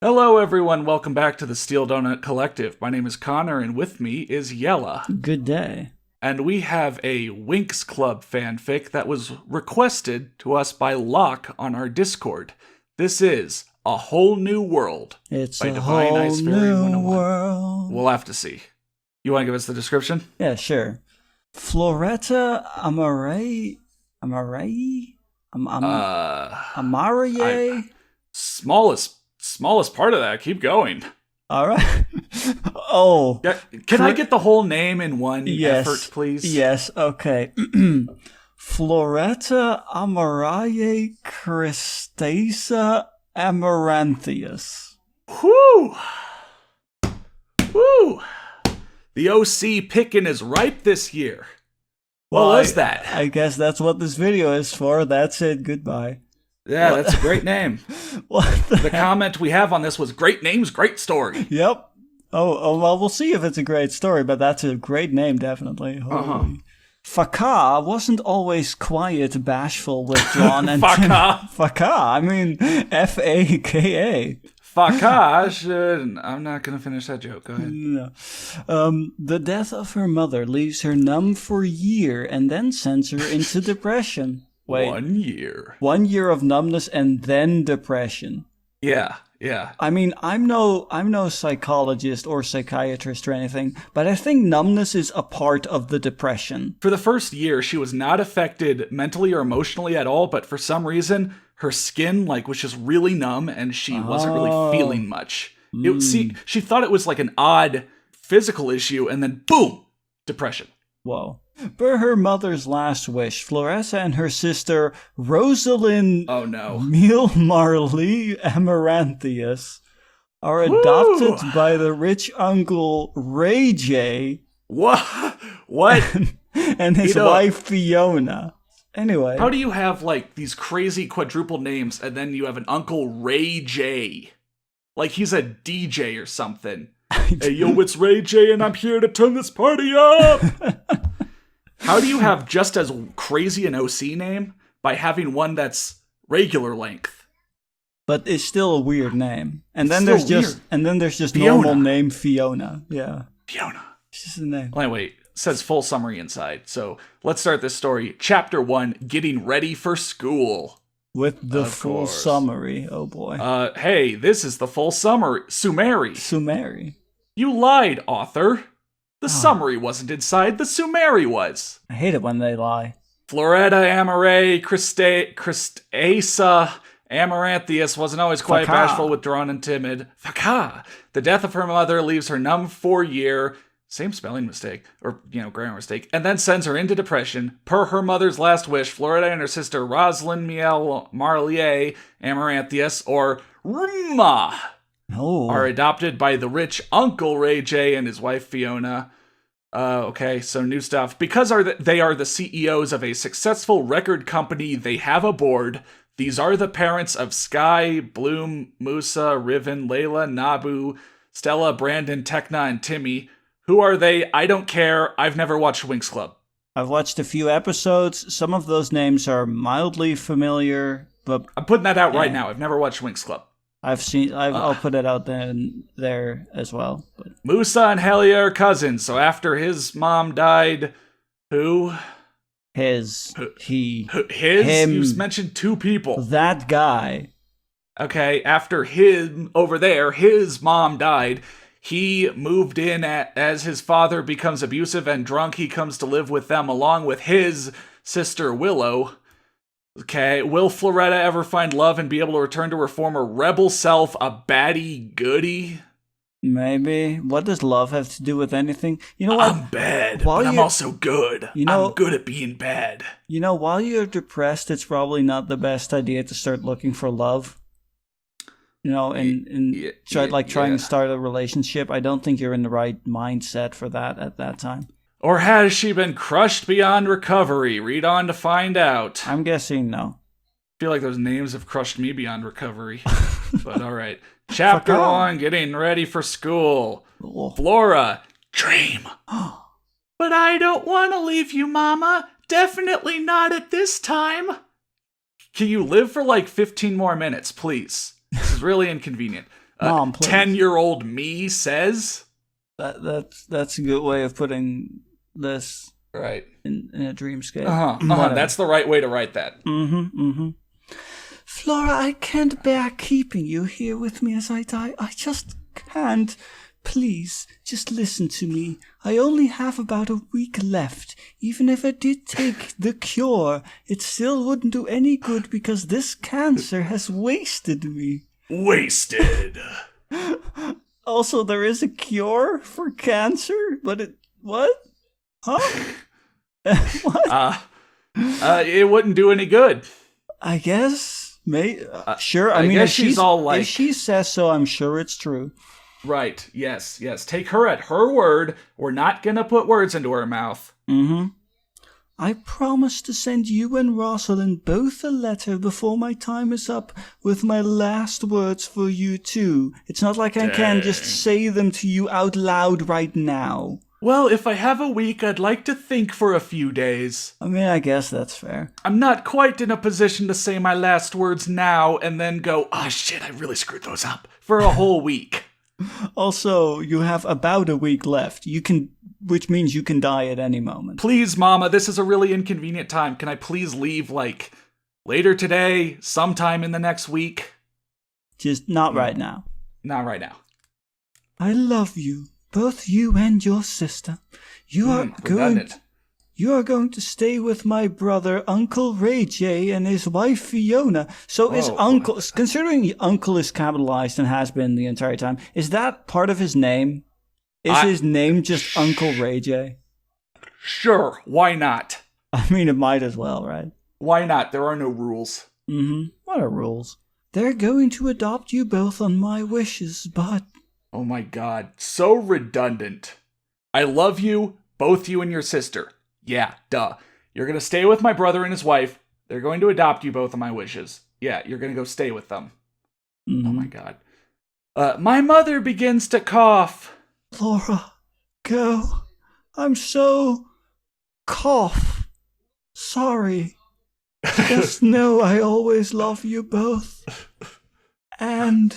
Hello, everyone. Welcome back to the Steel Donut Collective. My name is Connor, and with me is Yella. Good day. And we have a Winx Club fanfic that was requested to us by Locke on our Discord. This is A Whole New World It's by a Divine whole Ice Fairy new 101. world. We'll have to see. You want to give us the description? Yeah, sure. Floretta Amarai? Amarier? Smallest part of that. Keep going. All right. Oh. Yeah, can I get the whole name in one effort, please? Yes, okay. Floretta Amarae Cristasa Amaranthius. Whew! Whew! The OC pickin' is ripe this year. What was that? I guess that's what this video is for. That's it. Goodbye. Yeah, that's a great name. What The comment we have on this was great names, great story. Yep. Oh, well, we'll see if it's a great story, but that's a great name, definitely. Faka wasn't always quiet, bashful, withdrawn, and Faka. Faka. I mean, Faka. Faka. I'm not gonna finish that joke. Go ahead. No. The death of her mother leaves her numb for a year and then sends her into depression. Wait. 1 year. 1 year of numbness and then depression. Yeah. I mean, I'm no psychologist or psychiatrist or anything, but I think numbness is a part of the depression. For the first year, she was not affected mentally or emotionally at all, but for some reason, her skin was just really numb and she wasn't really feeling much. She thought it was like an odd physical issue, and then boom, depression. Whoa. Per her mother's last wish, Floressa and her sister Rosalind Mille Marley Amaranthius are adopted by the rich uncle Ray J. What? And his wife Fiona. Anyway. How do you have these crazy quadruple names and then you have an Uncle Ray J? Like he's a DJ or something. Hey yo, it's Ray J and I'm here to turn this party up! How do you have just as crazy an OC name by having one that's regular length? But it's still a weird name. And then there's just Fiona. Normal name Fiona. Yeah. Fiona. It's just a name. Well, wait. It says full summary inside. So let's start this story. Chapter 1, Getting Ready for School. With the full summary. Oh boy. Hey, this is the full summary. Summary. You lied, author. The summary wasn't inside, the summary was. I hate it when they lie. Floretta Amarae Cristasa Amaranthius wasn't always quiet, bashful, withdrawn, and timid. Faka. The death of her mother leaves her numb for a year. Same spelling mistake, or, grammar mistake, and then sends her into depression. Per her mother's last wish, Floretta and her sister Rosalind Miel Marlier Amaranthius, or Ruma, are adopted by the rich Uncle Ray J and his wife Fiona. Okay, so new stuff. Because they are the CEOs of a successful record company, they have a board. These are the parents of Sky, Bloom, Musa, Riven, Layla, Nabu, Stella, Brandon, Tekna, and Timmy. Who are they? I don't care. I've never watched Winx Club. I've watched a few episodes. Some of those names are mildly familiar, but I'm putting that out right now. I've never watched Winx Club. I'll put it out there as well. But. Musa and Helia are cousins, so after his mom died, who? His? Him. You mentioned two people. That guy. Okay, after him, over there, his mom died. He moved in as his father becomes abusive and drunk. He comes to live with them along with his sister Willow. Okay, will Floretta ever find love and be able to return to her former rebel self, a baddie goodie? Maybe. What does love have to do with anything? You know what? I'm bad, but I'm also good. I'm good at being bad. While you're depressed, it's probably not the best idea to start looking for love. Trying to start a relationship. I don't think you're in the right mindset for that at that time. Or has she been crushed beyond recovery? Read on to find out. I'm guessing no. I feel like those names have crushed me beyond recovery. But alright. Chapter 1, Getting Ready for School. Flora, dream. But I don't want to leave you, Mama. Definitely not at this time. Can you live for 15 more minutes, please? This is really inconvenient. Mom, please. 10-year-old me says. That's a good way of putting this. Right. In a dreamscape. That's the right way to write that. Flora, I can't bear keeping you here with me as I die. I just can't. Please, just listen to me. I only have about a week left. Even if I did take the cure, it still wouldn't do any good because this cancer has wasted me. Wasted. Also, there is a cure for cancer, but what? Huh? What? It wouldn't do any good. I guess. Sure. I mean, guess she's all like... If she says so, I'm sure it's true. Right. Yes. Take her at her word. We're not gonna put words into her mouth. I promise to send you and Rosalind both a letter before my time is up with my last words for you too. It's not like I can just say them to you out loud right now. Well, if I have a week, I'd like to think for a few days. I mean, I guess that's fair. I'm not quite in a position to say my last words now and then go, oh shit, I really screwed those up, for a whole week. Also, you have about a week left. Which means you can die at any moment. Please, Mama, this is a really inconvenient time. Can I please leave, later today, sometime in the next week? Just not right now. Not right now. I love you. Both you and your sister. You are going to stay with my brother, Uncle Ray J, and his wife, Fiona. So is Uncle, considering Uncle is capitalized and has been the entire time, is that part of his name? Is his name just Uncle Ray J? Sure, why not? I mean, it might as well, right? Why not? There are no rules. What are rules? They're going to adopt you both on my wishes, but... Oh my god, so redundant. I love you, both you and your sister. Yeah, duh. You're gonna stay with my brother and his wife. They're going to adopt you both on my wishes. Yeah, you're gonna go stay with them. Oh my god. My mother begins to cough. Laura, go. I'm so... cough. Sorry. Just know I always love you both. And...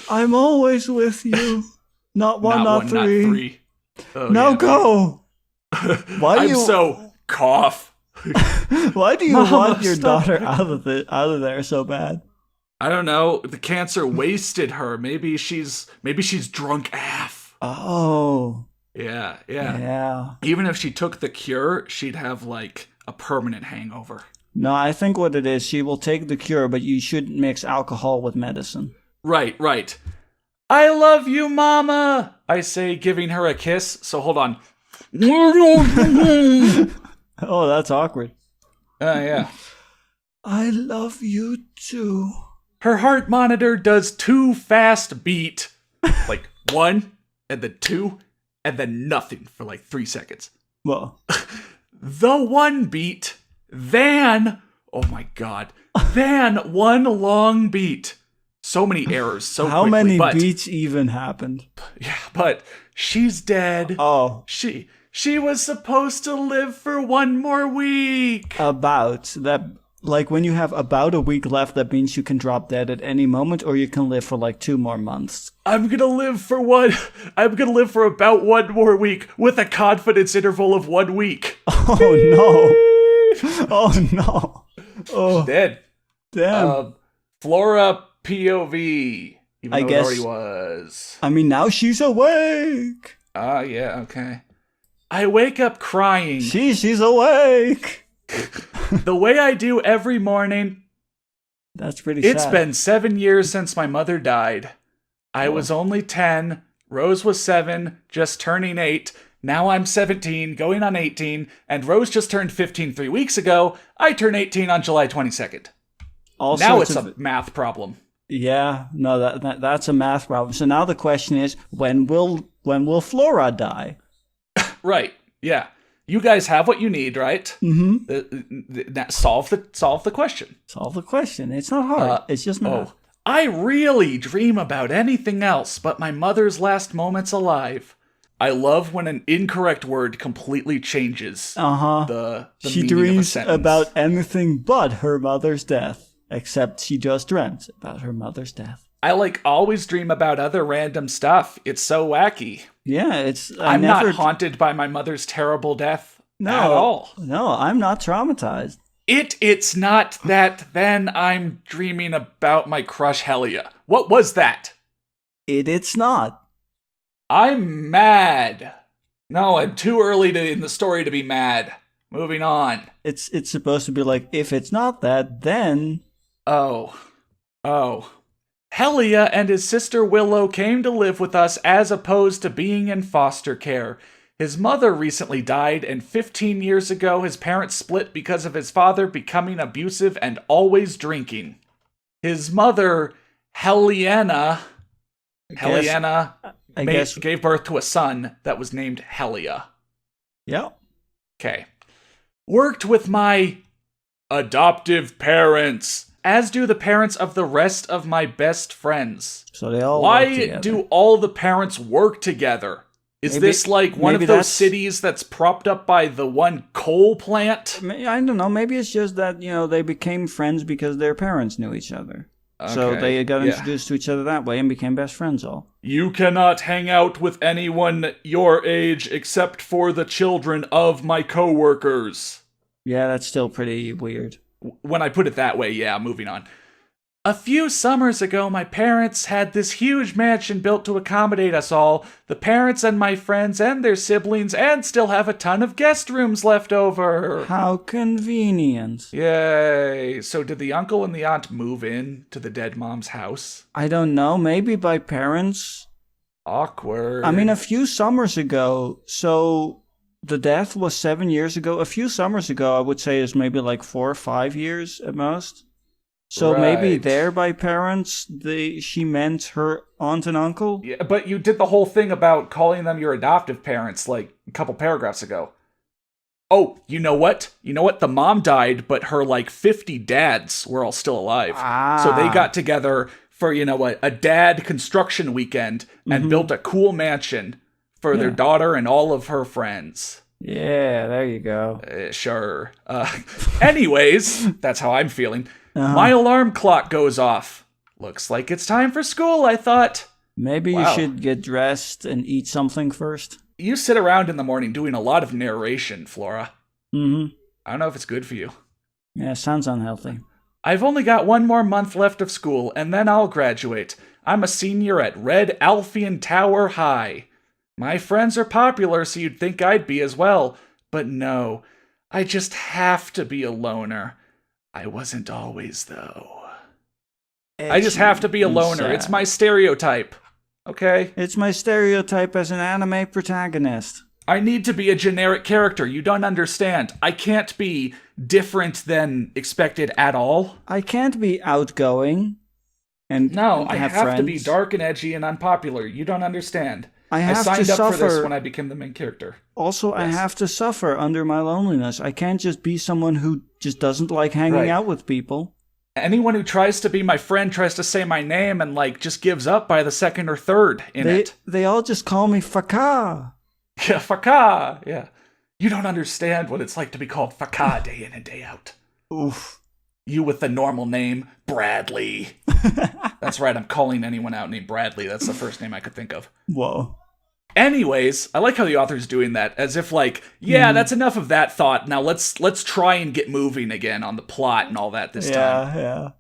I'm always with you. Not one, not three. Oh, now yeah. Go. Why do you so cough? Why do you want your daughter out of there so bad? I don't know. The cancer wasted her. Maybe she's drunk AF. Oh. Yeah. Even if she took the cure, she'd have a permanent hangover. No, I think what it is, she will take the cure, but you shouldn't mix alcohol with medicine. Right. I love you, Mama, I say, giving her a kiss. So hold on. Oh, that's awkward. Yeah. I love you too. Her heart monitor does 2 fast beat. 1, and then 2, and then nothing for 3 seconds. Well. The 1 beat, then, oh my god, then 1 long beat. So many errors, so How quickly. many beats even happened? Yeah, but she's dead. Oh. She was supposed to live for 1 more week. About that, when you have about a week left, that means you can drop dead at any moment, or you can live for 2 more months. I'm gonna live for about 1 more week with a confidence interval of 1 week. Oh no! Oh no! Oh, she's dead. Damn. Flora POV. I guess. It already was. I mean, now she's awake. Yeah, okay. I wake up crying. She's awake. The way I do every morning. That's pretty sad. It's been 7 years since my mother died. I was only 10. Rose was 7, just turning 8. Now I'm 17, going on 18. And Rose just turned 15 3 weeks ago. I turn 18 on July 22nd. Now it's a math problem. Yeah, no, that's a math problem. So now the question is, when will Flora die? Right. Yeah. You guys have what you need, right? Mm-hmm. Solve the question. Solve the question. It's not hard. It's just math. I really dream about anything else but my mother's last moments alive. I love when an incorrect word completely changes the She meaning dreams of a sentence. about anything but her mother's death. Except she just dreamt about her mother's death. I always dream about other random stuff. It's so wacky. Yeah, I'm not haunted by my mother's terrible death at all. No, I'm not traumatized. It's not that. Then I'm dreaming about my crush Helia. What was that? It's not. I'm mad. No, I'm too early in the story to be mad. Moving on. It's supposed to be like, if it's not that, then... Oh. Helia and his sister Willow came to live with us as opposed to being in foster care. His mother recently died, and 15 years ago his parents split because of his father becoming abusive and always drinking. His mother, Helena, gave birth to a son that was named Helia. Yep. Okay. Worked with my adoptive parents, as do the parents of the rest of my best friends. So they all Why work together. do all the parents work together? Is this like one of those cities that's propped up by the one coal plant? I don't know. Maybe it's just that, they became friends because their parents knew each other. Okay, so they got introduced to each other that way and became best friends all. You cannot hang out with anyone your age except for the children of my coworkers. Yeah, that's still pretty weird. When I put it that way, yeah, moving on. A few summers ago, my parents had this huge mansion built to accommodate us all, the parents and my friends and their siblings, and still have a ton of guest rooms left over. How convenient. Yay. So did the uncle and the aunt move in to the dead mom's house? I don't know. Maybe by parents. Awkward. I mean, a few summers ago, so the death was 7 years ago. A few summers ago, I would say is maybe like 4 or 5 years at most. So maybe there by parents, she meant her aunt and uncle? Yeah, but you did the whole thing about calling them your adoptive parents like a couple paragraphs ago. Oh, you know what? The mom died, but her 50 dads were all still alive. So they got together for, a dad construction weekend and built a cool mansion for their daughter and all of her friends. Yeah, there you go. Sure. Anyways, that's how I'm feeling. My alarm clock goes off. Looks like it's time for school, I thought. Maybe you should get dressed and eat something first. You sit around in the morning doing a lot of narration, Flora. Mm-hmm. I don't know if it's good for you. Yeah, sounds unhealthy. I've only got 1 more month left of school, and then I'll graduate. I'm a senior at Red Alphian Tower High. My friends are popular, so you'd think I'd be as well. But no, I just have to be a loner. I wasn't always, though. I just have to be a loner. Sad. It's my stereotype. Okay? It's my stereotype as an anime protagonist. I need to be a generic character. You don't understand. I can't be different than expected at all. I can't be outgoing. I have to be dark and edgy and unpopular. You don't understand. I signed up for this when I became the main character. Also, yes. I have to suffer under my loneliness. I can't just be someone who just doesn't like hanging out with people. Anyone who tries to be my friend tries to say my name and just gives up by the second or third in it. They all just call me Faka. Yeah, Faka. Yeah. You don't understand what it's like to be called Faka day in and day out. Oof. You with the normal name, Bradley. That's right, I'm calling anyone out named Bradley. That's the first name I could think of. Whoa. Anyways, I like how the author's doing that, as if that's enough of that thought. Now let's try and get moving again on the plot and all that this time. Yeah.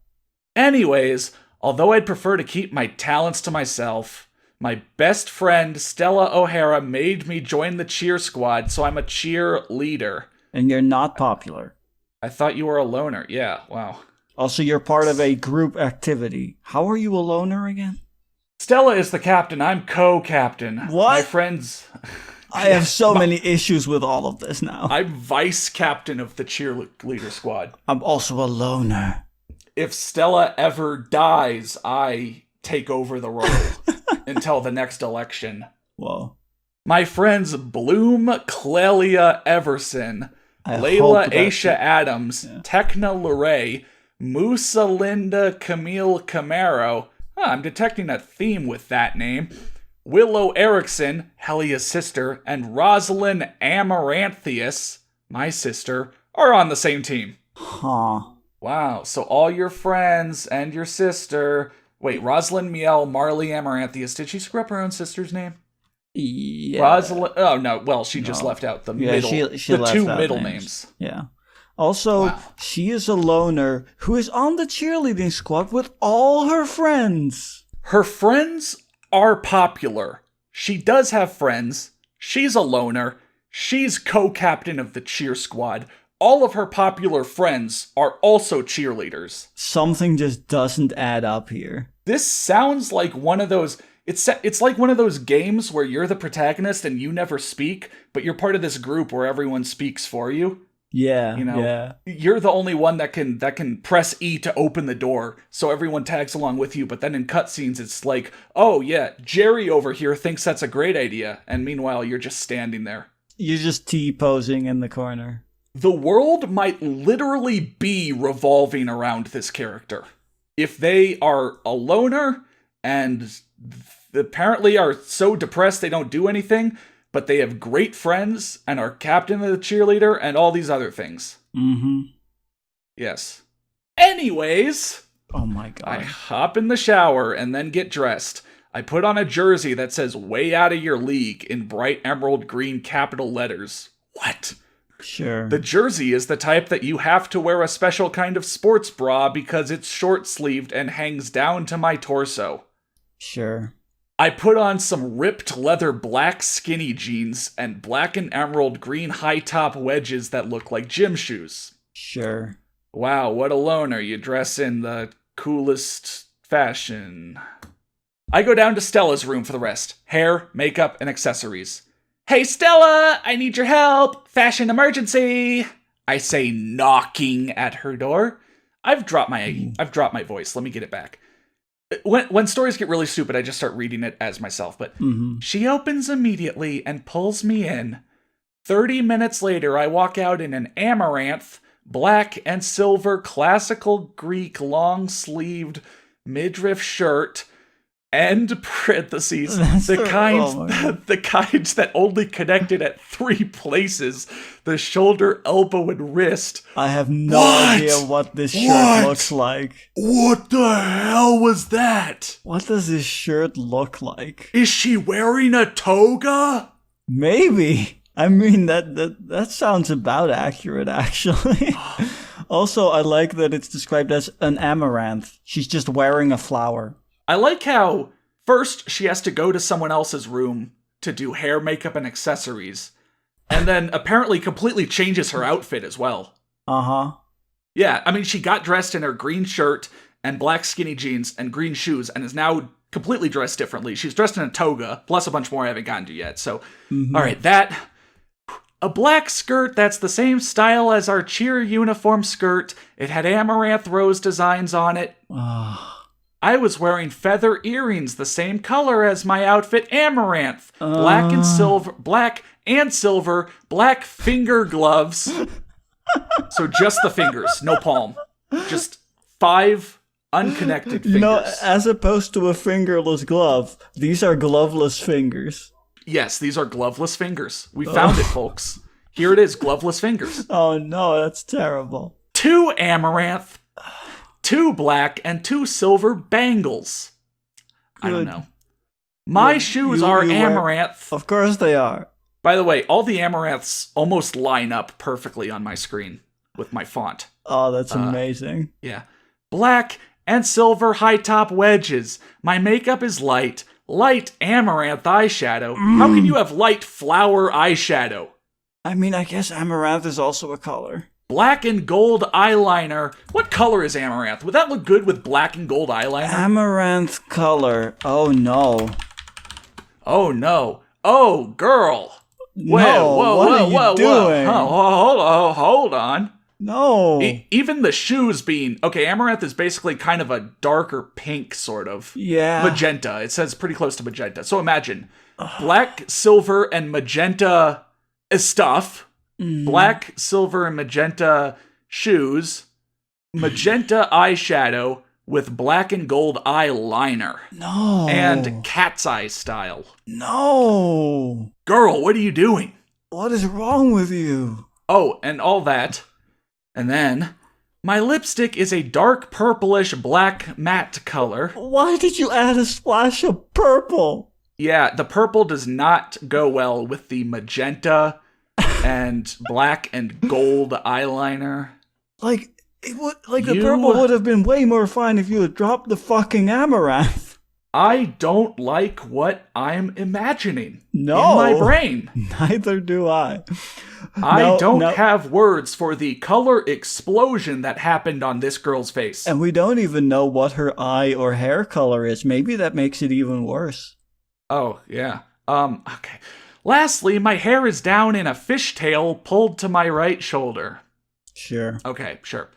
Anyways, although I'd prefer to keep my talents to myself, my best friend Stella O'Hara made me join the cheer squad, so I'm a cheer leader. And you're not popular. I thought you were a loner. Yeah, wow. Also, you're part of a group activity. How are you a loner again? Stella is the captain. I'm co-captain. What? My friends... I have so many issues with all of this now. I'm vice captain of the cheerleader squad. I'm also a loner. If Stella ever dies, I take over the role until the next election. Whoa. My friends Bloom Clelia Everson, Layla Aisha Adams, Tekna Luray, Musa Linda Camille Camaro. I'm detecting a theme with that name. Willow Erickson, Helia's sister, and Rosalind Amaranthius, my sister, are on the same team. Huh. Wow, so all your friends and your sister Wait, Rosalind, Miel, Marley, Amaranthius. Did she screw up her own sister's name? Yeah. Rosalind. Oh no. Well, she just left out the middle. She the left two out middle names. names. Yeah. Also, she is a loner who is on the cheerleading squad with all her friends. Her friends are popular. She does have friends. She's a loner. She's co-captain of the cheer squad. All of her popular friends are also cheerleaders. Something just doesn't add up here. This sounds like one of those... It's like one of those games where you're the protagonist and you never speak, but you're part of this group where everyone speaks for you. Yeah, yeah. You're the only one that can press E to open the door, so everyone tags along with you, but then in cutscenes it's like, oh yeah, Jerry over here thinks that's a great idea, and meanwhile you're just standing there. You're just T-posing in the corner. The world might literally be revolving around this character. If they are a loner, and apparently are so depressed they don't do anything, but they have great friends and are captain of the cheerleader and all these other things. Mm-hmm. Yes. Anyways. Oh my god. I hop in the shower and then get dressed. I put on a jersey that says "Way Out of Your League" in bright emerald green capital letters. What? Sure. The jersey is the type that you have to wear a special kind of sports bra because it's short-sleeved and hangs down to my torso. Sure. I put on some ripped leather black skinny jeans and black and emerald green high-top wedges that look like gym shoes. Sure. Wow, what a loner. You dress in the coolest fashion. I go down to Stella's room for the rest. Hair, makeup, and accessories. Hey Stella, I need your help. Fashion emergency. I say, knocking at her door. I've dropped my voice. Let me get it back. When stories get really stupid, I just start reading it as myself. But she opens immediately and pulls me in. 30 minutes later, I walk out in an Amaranth, black and silver classical Greek long-sleeved midriff shirt, end parentheses, the kinds that only connected at 3 places, the shoulder, elbow, and wrist. I have no idea what this shirt looks like. What the hell was that? What does this shirt look like? Is she wearing a toga? Maybe. I mean, that sounds about accurate, actually. Also, I like that it's described as an amaranth. She's just wearing a flower. I like how first she has to go to someone else's room to do hair, makeup, and accessories, and then apparently completely changes her outfit as well. Uh-huh. Yeah, I mean, she got dressed in her green shirt and black skinny jeans and green shoes and is now completely dressed differently. She's dressed in a toga, plus a bunch more I haven't gotten to yet. So, all right, a black skirt that's the same style as our cheer uniform skirt. It had amaranth rose designs on it. I was wearing feather earrings the same color as my outfit, amaranth. Black and silver, black finger gloves. So just the fingers, no palm. Just 5 unconnected fingers. You know, as opposed to a fingerless glove, these are gloveless fingers. Yes, these are gloveless fingers. We found it, folks. Here it is, gloveless fingers. Oh no, that's terrible. 2 amaranth, 2 black, and 2 silver bangles. I don't know. My shoes are amaranth. Of course they are. By the way, all the amaranths almost line up perfectly on my screen with my font. Oh, that's amazing. Yeah. Black and silver high-top wedges. My makeup is light amaranth eyeshadow. How can you have light flower eyeshadow? I mean, I guess amaranth is also a color. Black and gold eyeliner. What color is amaranth? Would that look good with black and gold eyeliner? Amaranth color. Oh no. Oh no. Oh, girl. What are you doing? Hold on. No. Even the shoes being... Okay, amaranth is basically kind of a darker pink, sort of. Yeah. Magenta. It says pretty close to magenta. So imagine black, silver, and magenta stuff. Black, silver, and magenta shoes. Magenta eyeshadow with black and gold eyeliner. No. And cat's eye style. No. Girl, what are you doing? What is wrong with you? Oh, and all that. And then, My lipstick is a dark purplish black matte color. Why did you add a splash of purple? Yeah, the purple does not go well with the magenta and black and gold eyeliner. The purple would have been way more fun if you had dropped the fucking Amaranth. I don't like what I'm imagining in No. my brain. Neither do I. I don't have words for the color explosion that happened on this girl's face. And we don't even know what her eye or hair color is. Maybe that makes it even worse. Oh, yeah. Okay. Lastly, my hair is down in a fishtail pulled to my right shoulder. Sure. Okay, sure.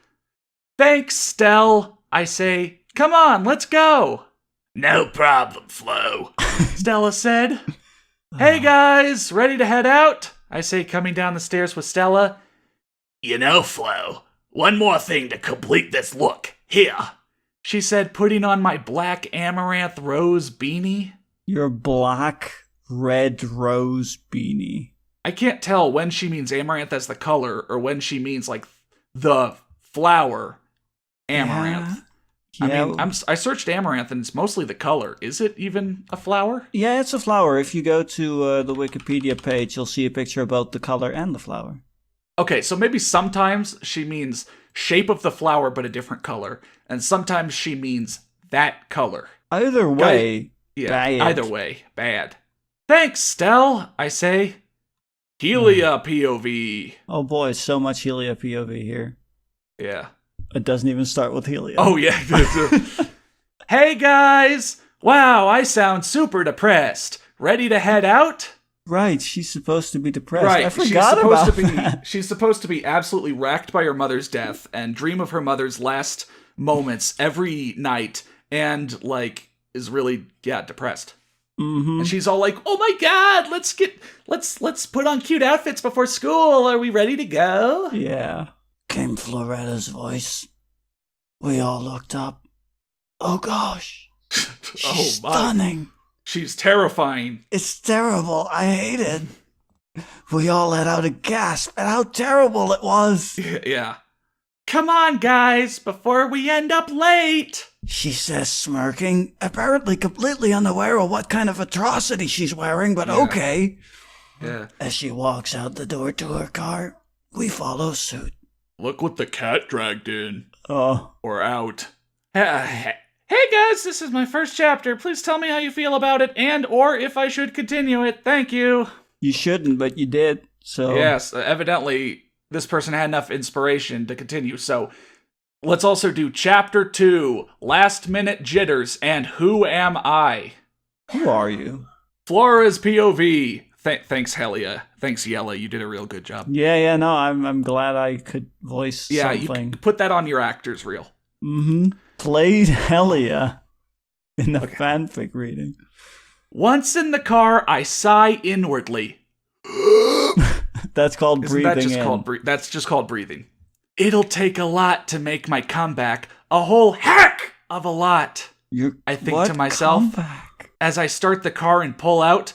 Thanks, Stell, I say. Come on, let's go. No problem, Flo, Stella said. Hey guys, ready to head out? I say, coming down the stairs with Stella. You know, Flo, one more thing to complete this look. Here, she said, putting on my black amaranth rose beanie. Your black red rose beanie. I can't tell when she means amaranth as the color or when she means like the flower amaranth. Yeah. I mean, I searched amaranth and it's mostly the color. Is it even a flower? Yeah, it's a flower. If you go to the Wikipedia page, you'll see a picture of both the color and the flower. Okay, so maybe sometimes she means shape of the flower but a different color, and sometimes she means that color. Either way, bad. Either way, bad. Thanks, Stell, I say. Helia POV. Oh boy, so much Helia POV here. Yeah. It doesn't even start with Helia. Oh, yeah. Hey, guys! Wow, I sound super depressed. Ready to head out? Right, she's supposed to be depressed. Right, I forgot about that. She's supposed to be absolutely wrecked by her mother's death and dream of her mother's last moments every night and, like, is really, depressed. Mm-hmm. And she's all like, oh my god, let's put on cute outfits before school. Are we ready to go? Yeah. Came Floretta's voice. We all looked up. Oh gosh. She's stunning. She's terrifying. It's terrible. I hate it. We all let out a gasp at how terrible it was. Yeah. Come on, guys, before we end up late. She says, smirking, apparently completely unaware of what kind of atrocity she's wearing, but okay. Yeah. As she walks out the door to her car, we follow suit. Look what the cat dragged in. Oh. Or out. Hey guys, this is my first chapter. Please tell me how you feel about it and or if I should continue it. Thank you. You shouldn't, but you did, so... Yes, evidently this person had enough inspiration to continue, so... Let's also do Chapter 2, Last Minute Jitters, and Who Am I? Who are you? Floras POV. Thanks, Helia. Thanks, Yella. You did a real good job. Yeah, no, I'm glad I could voice something. Yeah, you can put that on your actor's reel. Mm-hmm. Played Helia in the fanfic reading. Once in the car, I sigh inwardly. That's called breathing That's just called breathing. It'll take a lot to make my comeback. A whole heck of a lot. I think to myself, comeback? As I start the car and pull out,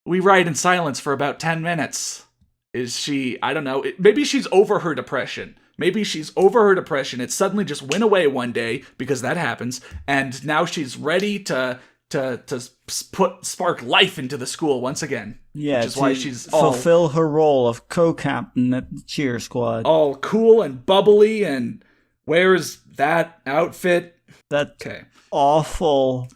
we ride in silence for about 10 minutes. Is she, I don't know, maybe she's over her depression. Maybe she's over her depression. It suddenly just went away one day, because that happens, and now she's ready to spark life into the school once again. Yeah, which is why she's fulfill her role of co-captain at the cheer squad. All cool and bubbly and wears that outfit. That awful,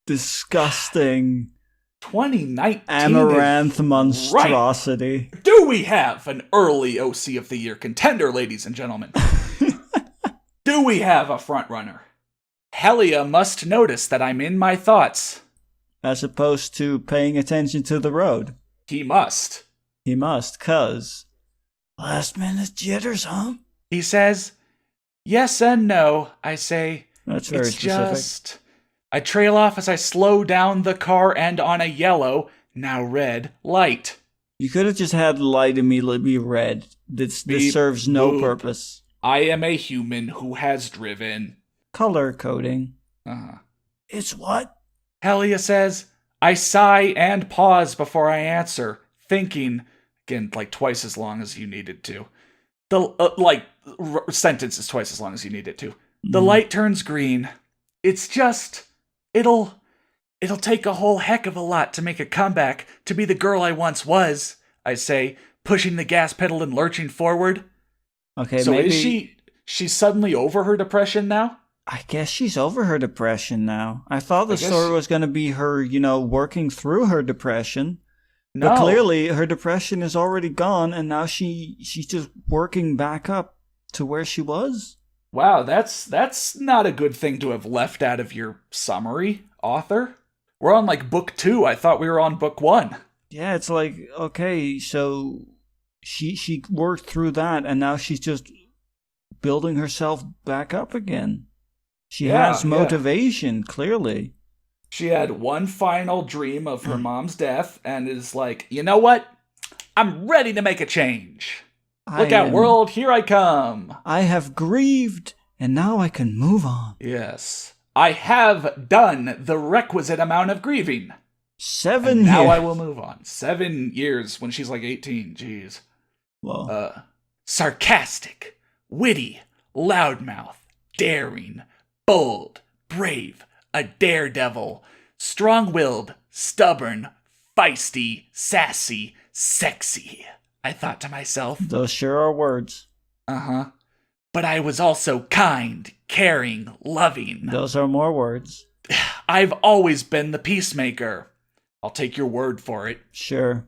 disgusting 2019 Amaranth monstrosity. Right. Do we have an early OC of the Year contender, ladies and gentlemen? Do we have a front runner? Helia must notice that I'm in my thoughts. As opposed to paying attention to the road. He must. He must, 'cause... Last minute jitters, huh? He says, yes and no, I say. That's very specific. Just... I trail off as I slow down the car and on a yellow, now red, light. You could have just had light immediately be red. This serves no purpose. I am a human who has driven. Color coding. Uh-huh. It's what? Helia says. I sigh and pause before I answer, thinking, again, like twice as long as you needed to. sentence is twice as long as you need it to. The light turns green. It's just, it'll take a whole heck of a lot to make a comeback to be the girl I once was, I say, pushing the gas pedal and lurching forward. Okay, so maybe... she's suddenly over her depression now? I guess she's over her depression now. I thought the story was going to be her, working through her depression. No. But clearly her depression is already gone, and now she's just working back up to where she was. Wow, that's not a good thing to have left out of your summary, author. We're on like book 2. I thought we were on book 1. Yeah, it's like, okay, so she worked through that, and now she's just building herself back up again. She has motivation, clearly. She had one final dream of her mom's death and is like, you know what? I'm ready to make a change. Look out, world, here I come. I have grieved, and now I can move on. Yes. I have done the requisite amount of grieving. 7 years. Now I will move on. 7 years when she's like 18. Jeez. Whoa. Sarcastic, witty, loudmouth, daring, bold, brave, a daredevil, strong-willed, stubborn, feisty, sassy, sexy. I thought to myself. Those sure are words. Uh-huh. But I was also kind, caring, loving. Those are more words. I've always been the peacemaker. I'll take your word for it. Sure.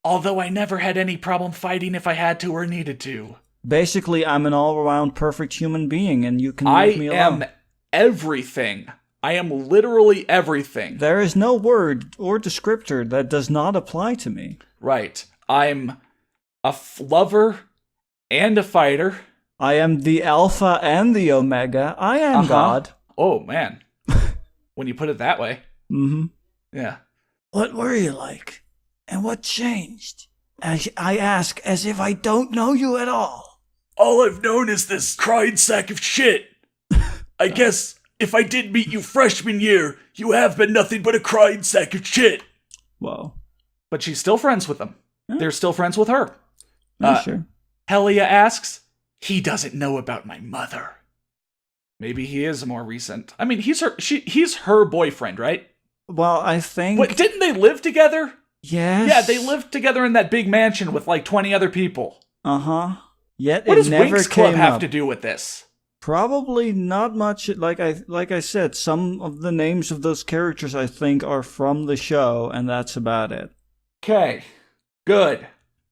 Although I never had any problem fighting if I had to or needed to. Basically, I'm an all-around perfect human being, and you can leave me alone. I am everything. I am literally everything. There is no word or descriptor that does not apply to me. Right. I'm a lover and a fighter. I am the Alpha and the Omega. I am God. Oh, man. When you put it that way. Mm-hmm. Yeah. What were you like? And what changed? I ask as if I don't know you at all. All I've known is this cried sack of shit. I guess if I did meet you freshman year, you have been nothing but a cried sack of shit. Whoa. But she's still friends with them. Huh? They're still friends with her. Sure. Helia asks, he doesn't know about my mother. Maybe he is more recent. I mean, he's her boyfriend, right? Well, I think... Wait, didn't they live together? Yes. Yeah, they lived together in that big mansion with like 20 other people. Uh-huh. Yet what it never does Winx Club have to do with this? Probably not much. Like I said, some of the names of those characters I think are from the show, and that's about it. Okay. Good.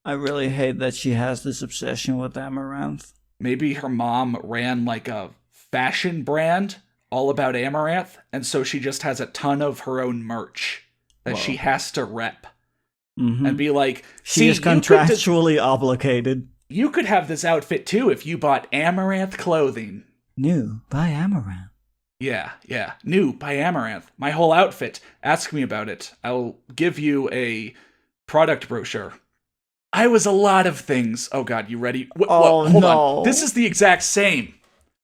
I really hate that she has this obsession with Amaranth. Maybe her mom ran like a fashion brand all about Amaranth, and so she just has a ton of her own merch that she has to rep. Mm-hmm. And be like, she is contractually obligated. You could have this outfit too if you bought Amaranth clothing. New by Amaranth. Yeah. New by Amaranth. My whole outfit. Ask me about it. I'll give you a product brochure. I was a lot of things. Oh god, you ready? Hold on. This is the exact same.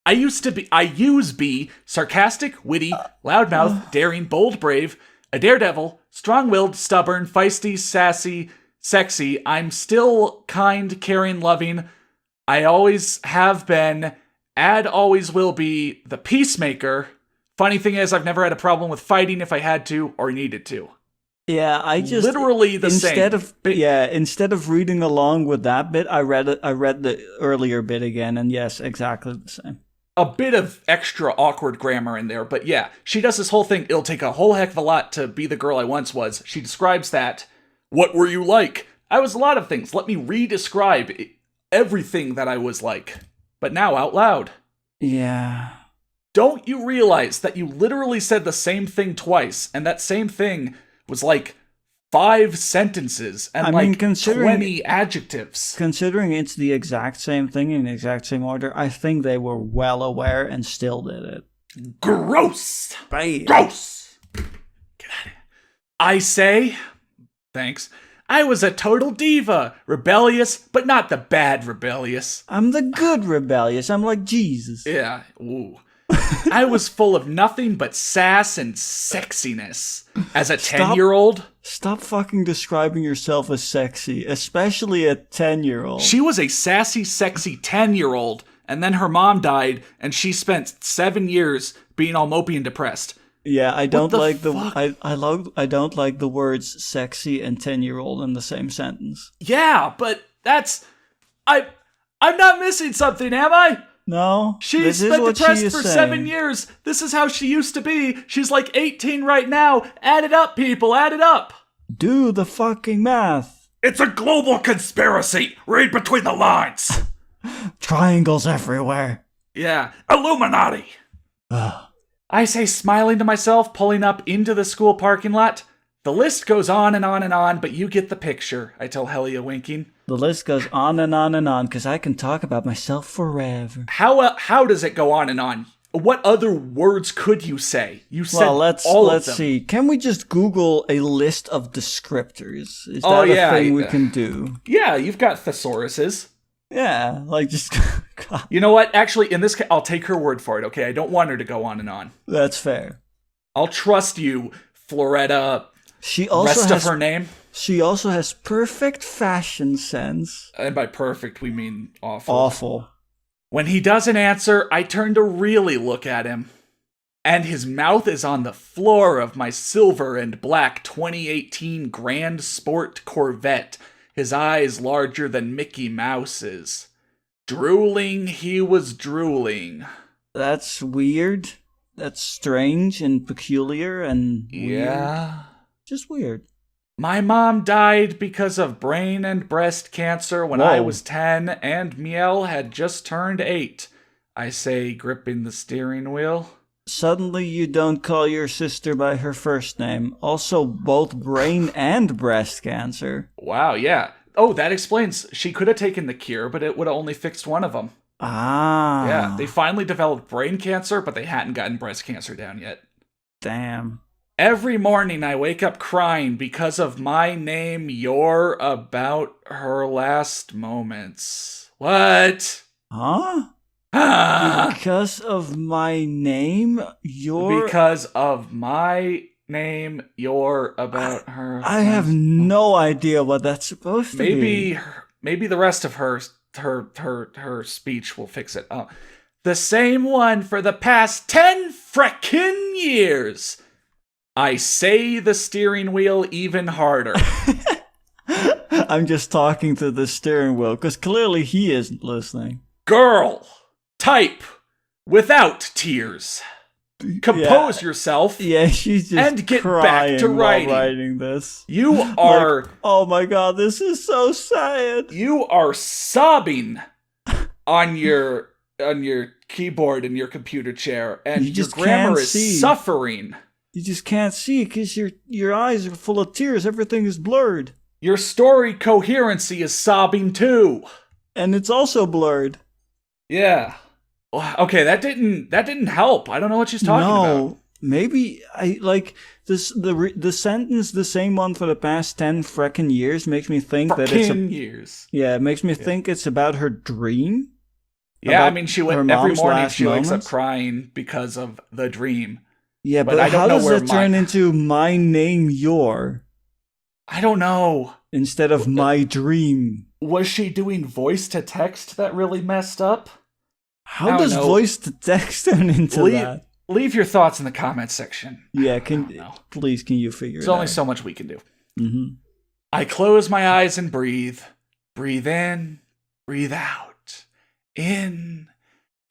I use be sarcastic, witty, loudmouth, daring, bold, brave, a daredevil, strong-willed, stubborn, feisty, sassy, sexy. I'm still kind, caring, loving. I always have been, always will be, the peacemaker. Funny thing is, I've never had a problem with fighting if I had to or needed to. Yeah, I just literally the instead same. Instead of reading along with that bit, I read the earlier bit again, and yes, exactly the same. A bit of extra awkward grammar in there, but yeah, she does this whole thing. It'll take a whole heck of a lot to be the girl I once was. She describes that. What were you like? I was a lot of things. Let me re-describe everything that I was like. But now out loud. Yeah. Don't you realize that you literally said the same thing twice, and that same thing was like 5 sentences and 20 adjectives. Considering it's the exact same thing in the exact same order, I think they were well aware and still did it. Gross! Bam. Gross! Get out of here. I say, thanks, I was a total diva. Rebellious, but not the bad rebellious. I'm the good rebellious. I'm like Jesus. Yeah, ooh. I was full of nothing but sass and sexiness. As a 10-year-old... Stop fucking describing yourself as sexy, especially a 10-year-old. She was a sassy, sexy 10-year-old, and then her mom died, and she spent 7 years being all mopey and depressed. Yeah, I don't like I don't like the words sexy and 10-year-old in the same sentence. Yeah, but that's... I'm not missing something, am I? No. She's been depressed for 7 years. This is how she used to be. She's like 18 right now. Add it up, people. Add it up. Do the fucking math. It's a global conspiracy. Read between the lines. Triangles everywhere. Yeah. Illuminati. I say, smiling to myself, pulling up into the school parking lot. The list goes on and on and on, but you get the picture, I tell Helia, winking. The list goes on and on and on, because I can talk about myself forever. How does it go on and on? What other words could you say? You said all of them. Let's see. Can we just Google a list of descriptors? Is that a thing we can do? Yeah, you've got thesauruses. Yeah, like just... You know what? Actually, in this case, I'll take her word for it, okay? I don't want her to go on and on. That's fair. I'll trust you, Floretta. She also rest of her name. She also has perfect fashion sense. And by perfect, we mean awful. Awful. When he doesn't answer, I turn to really look at him. And his mouth is on the floor of my silver and black 2018 Grand Sport Corvette, his eyes larger than Mickey Mouse's. Drooling, he was drooling. That's weird. That's strange and peculiar and weird. Yeah. Just weird. My mom died because of brain and breast cancer when I was 10 and Miel had just turned 8. I say, gripping the steering wheel. Suddenly you don't call your sister by her first name. Also both brain and breast cancer. Wow, yeah. Oh, that explains. She could have taken the cure, but it would have only fixed one of them. Ah. Yeah, they finally developed brain cancer, but they hadn't gotten breast cancer down yet. Damn. Every morning I wake up crying because of my name, You're about her last moments. What? Huh? Because of my name, You're... Because of my name, You're about her... I have no idea what that's supposed to be. Maybe the rest of her speech will fix it. The same one for the past 10 frickin' years. I say the steering wheel even harder. I'm just talking to the steering wheel, because clearly he isn't listening. Girl, type without tears. Compose yourself. Yeah, she's just and get back to writing this. You are... Like, oh my god, this is so sad. You are sobbing on your keyboard in your computer chair, and your grammar is suffering. You just can't see because your eyes are full of tears. Everything is blurred. Your story coherency is sobbing too. And it's also blurred. Yeah. Okay, that didn't help. I don't know what she's talking about. Maybe I like this the sentence, the same one for the past 10 frickin' years makes me think that it's years. Yeah, it makes me think it's about her dream. Yeah, I mean every morning she wakes up crying because of the dream. Yeah, but how does it turn into my name, Your? I don't know. Instead of my dream. Was she doing voice to text that really messed up? How does voice to text turn into that? Leave your thoughts in the comments section. Yeah, please, can you figure it out? There's only so much we can do. Mm-hmm. I close my eyes and breathe. Breathe in, breathe out. In,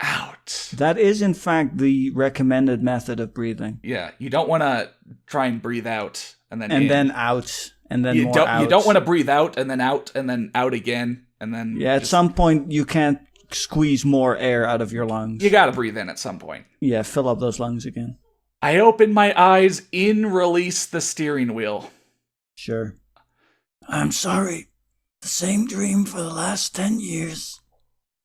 out. That is, in fact, the recommended method of breathing. Yeah, you don't want to try and breathe out and then out and then you don't want to breathe out and then out again and then. Yeah, at some point you can't squeeze more air out of your lungs. You got to breathe in at some point. Yeah, fill up those lungs again. I open my eyes, release the steering wheel. Sure. I'm sorry. The same dream for the last 10 years.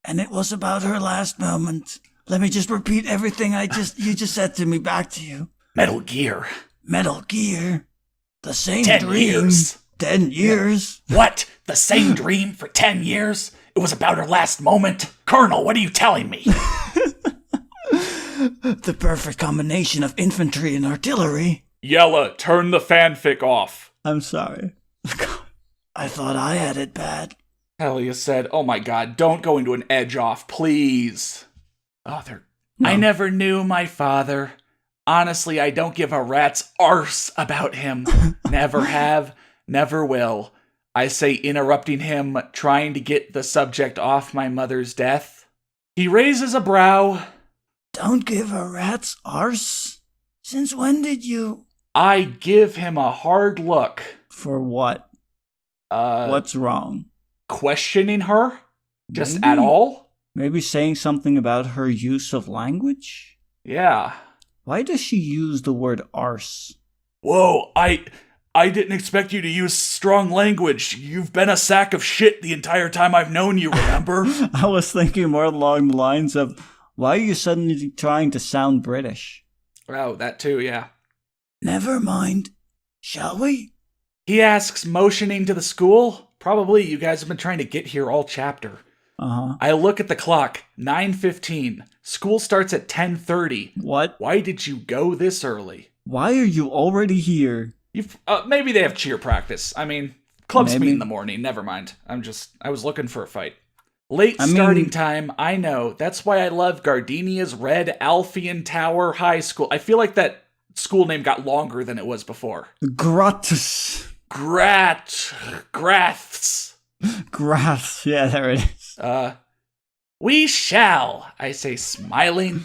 And it was about her last moment. Let me just repeat everything you just said to me back to you. Metal Gear. Metal Gear. The same 10 dream. Years. 10 years. What? The same dream for 10 years? It was about her last moment? Colonel, what are you telling me? The perfect combination of infantry and artillery. Yella, turn the fanfic off. I'm sorry. I thought I had it bad. Helia said, oh my god, don't go into an edge off, please. Oh, No. I never knew my father. Honestly, I don't give a rat's arse about him. Never have, never will. I say interrupting him, trying to get the subject off my mother's death. He raises a brow. Don't give a rat's arse? Since when did you... I give him a hard look. For what? What's wrong? Questioning her? Just Maybe. At all? Maybe saying something about her use of language? Yeah. Why does she use the word arse? Whoa, I didn't expect you to use strong language. You've been a sack of shit the entire time I've known you, remember? I was thinking more along the lines of, why are you suddenly trying to sound British? Oh, that too, yeah. Never mind. Shall we? He asks, motioning to the school. Probably you guys have been trying to get here all chapter. Uh-huh. I look at the clock, 9:15. School starts at 10:30. What? Why did you go this early? Why are you already here? Maybe they have cheer practice. I mean, clubs Maybe. meet in the morning. Never mind. I was looking for a fight. Late starting time, I know. That's why I love Gardenia's Red Alphean Tower High School. I feel like that school name got longer than it was before. Gratis. Graths. Grass. Yeah, there it is. We shall, I say, smiling.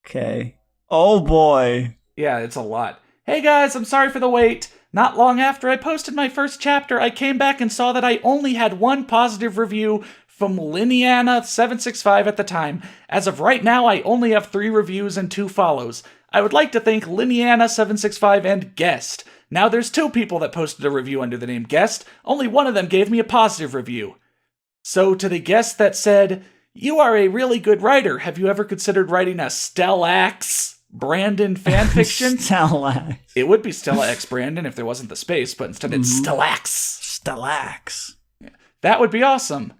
Okay. Oh boy. Yeah, it's a lot. Hey guys, I'm sorry for the wait. Not long after I posted my first chapter, I came back and saw that I only had one positive review from Liniana765 at the time. As of right now, I only have 3 reviews and 2 follows. I would like to thank Liniana765 and Guest. Now there's 2 people that posted a review under the name Guest. Only one of them gave me a positive review. So to the guest that said, you are a really good writer. Have you ever considered writing a Stellax Brandon fanfiction? Stellax. It would be Stella X Brandon if there wasn't the space, but instead it's Stellax. Stellax. That would be awesome.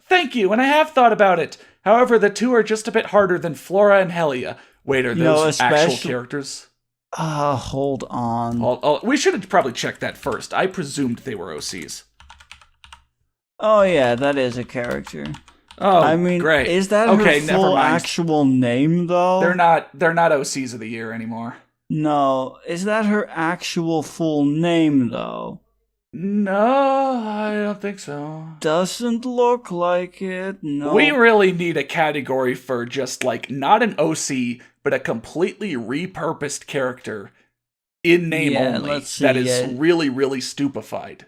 Thank you, and I have thought about it. However, the 2 are just a bit harder than Flora and Helia. Wait, are those actual characters? Hold on. We should have probably checked that first. I presumed they were OCs. Oh yeah, that is a character. Oh, I mean, great. Is that her full actual name, though? They're not OCs of the year anymore. No. Is that her actual full name, though? No, I don't think so. Doesn't look like it, no. We really need a category for just, like, not an OC, but a completely repurposed character in name only that is really, really stupidified.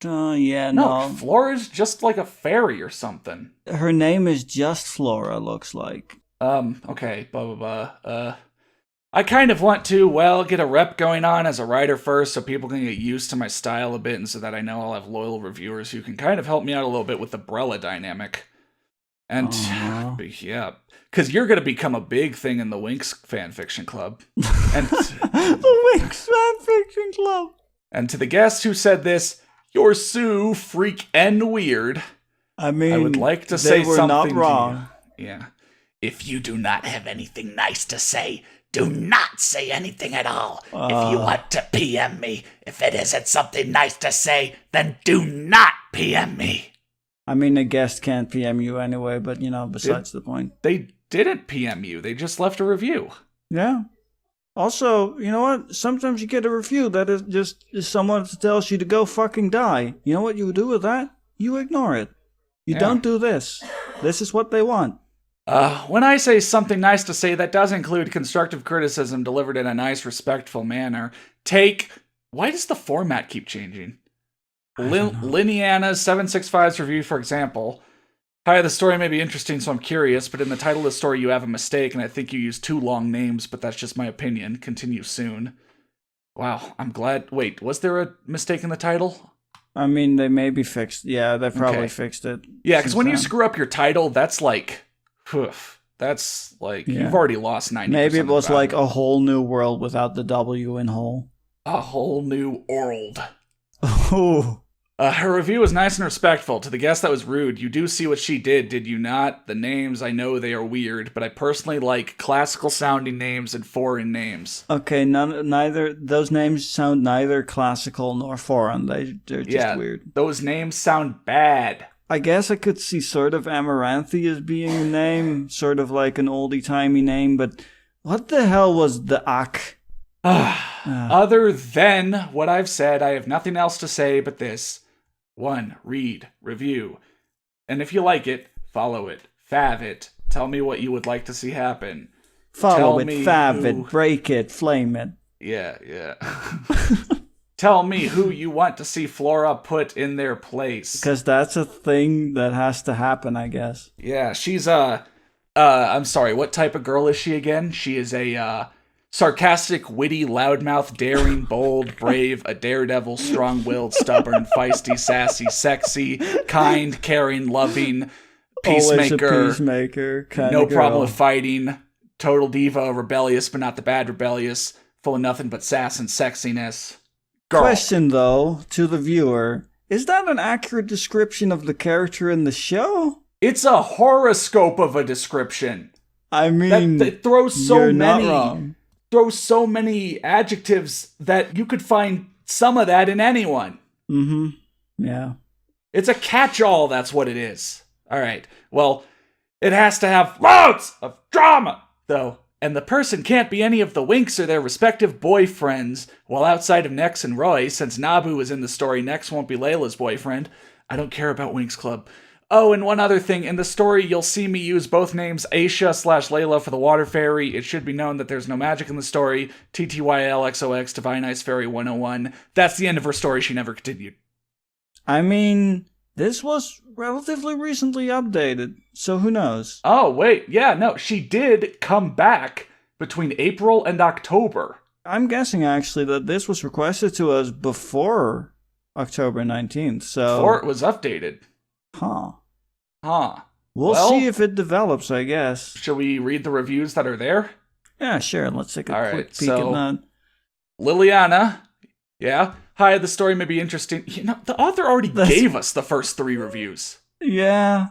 Yeah, no. Flora's just like a fairy or something. Her name is just Flora, looks like. Okay, blah, blah, blah. I kind of want to, get a rep going on as a writer first so people can get used to my style a bit and so that I know I'll have loyal reviewers who can kind of help me out a little bit with the Brella dynamic. And, yeah, because you're going to become a big thing in the Winx fanfiction club. And the Winx fanfiction club! And to the guest who said this, you're so freak and weird. I mean, I would like to say something not wrong. To you. Yeah. If you do not have anything nice to say, do not say anything at all. If you want to PM me, if it isn't something nice to say, then do not PM me. I mean, a guest can't PM you anyway, but, besides the point. They didn't PM you. They just left a review. Yeah. Also, you know what? Sometimes you get a review that is just someone that tells you to go fucking die. You know what you do with that? You ignore it. You don't do this. This is what they want. When I say something nice to say, that does include constructive criticism delivered in a nice, respectful manner. Why does the format keep changing? Liniana's 765's review, for example. Hi, the story may be interesting, so I'm curious, but in the title of the story you have a mistake, and I think you use 2 long names, but that's just my opinion. Continue soon. Wow, I'm glad. Wait, was there a mistake in the title? I mean, they may be fixed. Yeah, they probably fixed it. Yeah, because when you screw up your title, that's like... That's like, you've already lost 90%. Maybe it was like a whole new world without the W in whole. A whole new world. Oh. Her review was nice and respectful. To the guest that was rude, you do see what she did you not? The names, I know they are weird, but I personally like classical sounding names and foreign names. Okay, neither those names sound neither classical nor foreign. They're just weird. Those names sound bad. I guess I could see sort of Amaranth as being a name, sort of like an oldie-timey name, but what the hell was the Ak? Other than what I've said, I have nothing else to say but this. 1. Read, review, and if you like it, follow it, fav it, tell me what you would like to see happen. Follow it, fav it, break it, flame it. Yeah. Tell me who you want to see Flora put in their place. Because that's a thing that has to happen, I guess. Yeah, she's I'm sorry, what type of girl is she again? She is a, sarcastic, witty, loudmouth, daring, bold, brave, a daredevil, strong-willed, stubborn, feisty, sassy, sexy, kind, caring, loving, peacemaker. Always a peacemaker kind no of girl. problem with fighting, total diva, rebellious but not the bad rebellious, full of nothing but sass and sexiness. Girl. Question, though, to the viewer. Is that an accurate description of the character in the show? It's a horoscope of a description. I mean, that throws so you're many... not wrong. Throws so many adjectives that you could find some of that in anyone. Mm-hmm. Yeah. It's a catch-all, that's what it is. All right. Well, it has to have loads of drama, though. And the person can't be any of the Winx or their respective boyfriends. While outside of Nex and Roy, since Nabu is in the story, Nex won't be Layla's boyfriend. I don't care about Winx Club. Oh, and one other thing. In the story, you'll see me use both names Aisha/Layla for the Water Fairy. It should be known that there's no magic in the story. TTYLXOX, Divine Ice Fairy 101. That's the end of her story. She never continued. I mean, this was relatively recently updated, so who knows? Oh, wait. Yeah, no. She did come back between April and October. I'm guessing, actually, that this was requested to us before October 19th, so... Before it was updated. Huh. Well, see if it develops, I guess. Shall we read the reviews that are there? Yeah, sure. Let's take a quick peek at that. Liliana. Yeah. Hi, the story may be interesting. You know, the author already gave us the first 3 reviews. Yeah.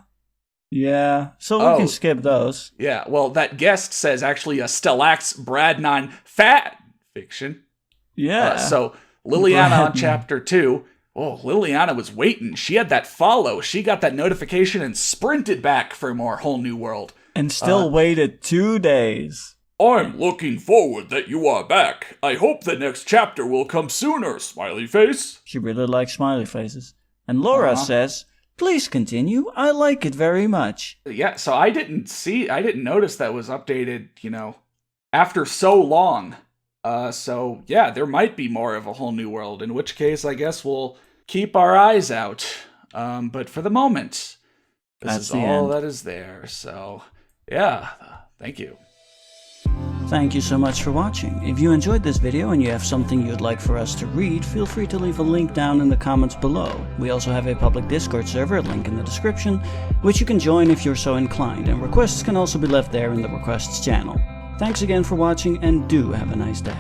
So we can skip those. Yeah, well, that guest says actually a Stellax Bradnon Fanfiction. Yeah. So, Liliana on chapter 2. Oh, Liliana was waiting. She had that follow. She got that notification and sprinted back for more Whole New World. And still waited 2 days. I'm looking forward that you are back. I hope the next chapter will come sooner, smiley face. She really likes smiley faces. And Laura says, please continue. I like it very much. Yeah, so I didn't notice that was updated, after so long. So, yeah, there might be more of a Whole New World, in which case I guess we'll keep our eyes out. But for the moment, this is all that is there. So, yeah, thank you. Thank you so much for watching. If you enjoyed this video and you have something you'd like for us to read, feel free to leave a link down in the comments below. We also have a public Discord server, link in the description, which you can join if you're so inclined, and requests can also be left there in the requests channel. Thanks again for watching, and do have a nice day.